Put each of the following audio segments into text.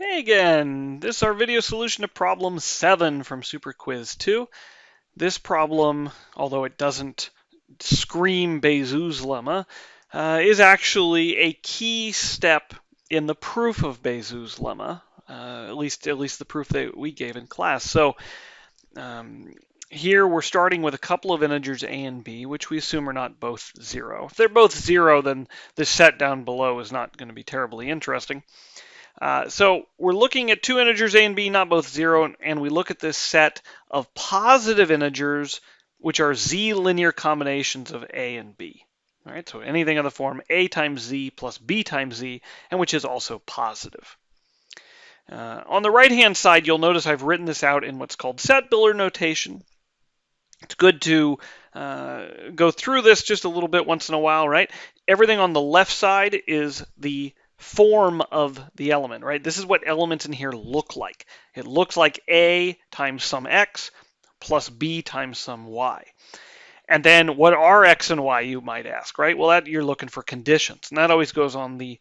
Hey again, this is our video solution to problem 7 from Superquiz 2. This problem, although it doesn't scream Bézout's lemma, is actually a key step in the proof of Bézout's lemma, at least the proof that we gave in class. So here we're starting with a couple of integers a and b, which we assume are not both 0. If they're both 0, then the set down below is not going to be terribly interesting. So we're looking at two integers a and b, not both 0, and we look at this set of positive integers, which are z linear combinations of a and b. All right, so anything of the form a times z plus b times z, and which is also positive. On the right-hand side, you'll notice I've written this out in what's called set builder notation. It's good to go through this just a little bit once in a while, right? Everything on the left side is the form of the element, right? This is what elements in here look like. It looks like a times some x plus b times some y. And then what are x and y, you might ask, right? Well, that you're looking for conditions, and that always goes on the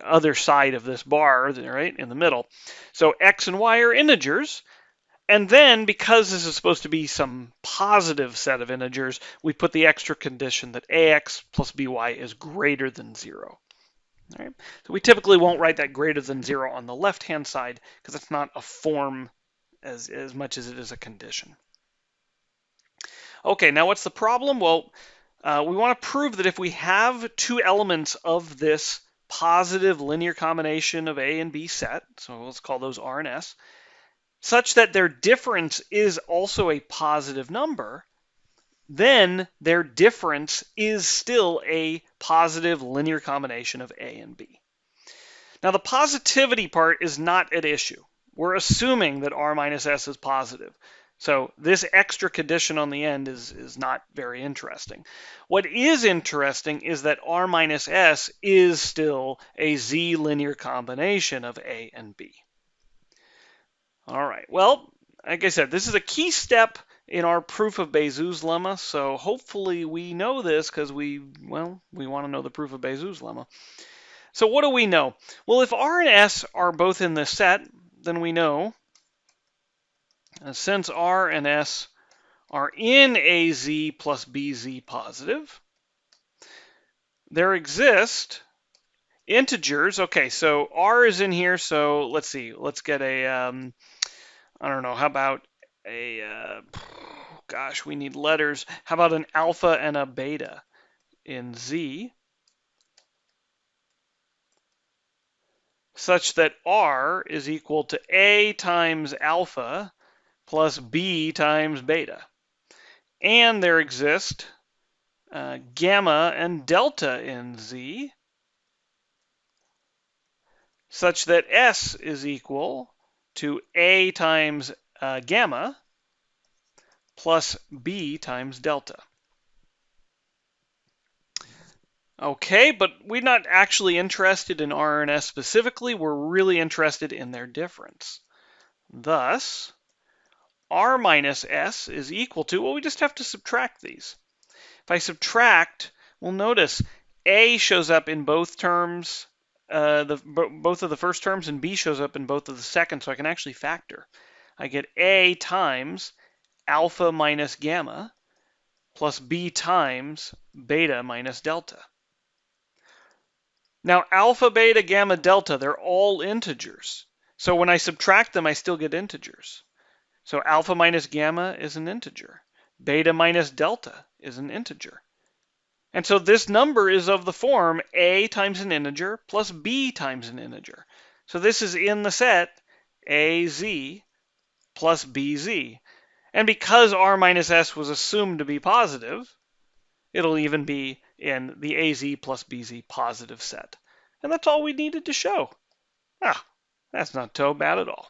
other side of this bar, right, in the middle. So x and y are integers, and then because this is supposed to be some positive set of integers, we put the extra condition that ax plus by is greater than 0. All right? So we typically won't write that greater than 0 on the left-hand side because it's not a form as much as it is a condition. Okay, now what's the problem? Well, we want to prove that if we have two elements of this positive linear combination of A and B set, so let's call those R and S, such that their difference is also a positive number, then their difference is still a positive linear combination of A and B. Now the positivity part is not at issue. We're assuming that R minus S is positive. So this extra condition on the end is not very interesting. What is interesting is that R minus S is still a Z linear combination of A and B. All right, well, like I said, this is a key step in our proof of Bézout's lemma, so hopefully we know this because we want to know the proof of Bézout's lemma. So what do we know? Well, if R and S are both in this set, then we know, since R and S are in AZ plus BZ positive, there exist integers. Okay, so R is in here, so let's see. Let's get a, I don't know, how about a, gosh, we need letters. How about an alpha and a beta in Z, such that R is equal to A times alpha plus B times beta. And there exist gamma and delta in Z, such that S is equal to A times gamma plus B times delta. Okay, but we're not actually interested in R and S specifically. We're really interested in their difference. Thus, R minus S is equal to, well, we just have to subtract these. If I subtract, we'll notice A shows up in both terms, both of the first terms, and B shows up in both of the second, so I can actually factor. I get A times alpha minus gamma plus B times beta minus delta. Now, alpha, beta, gamma, delta, they're all integers. So when I subtract them, I still get integers. So alpha minus gamma is an integer. Beta minus delta is an integer. And so this number is of the form A times an integer plus B times an integer. So this is in the set AZ plus BZ. And because R minus S was assumed to be positive, it'll even be in the AZ plus BZ positive set. And that's all we needed to show. That's not so bad at all.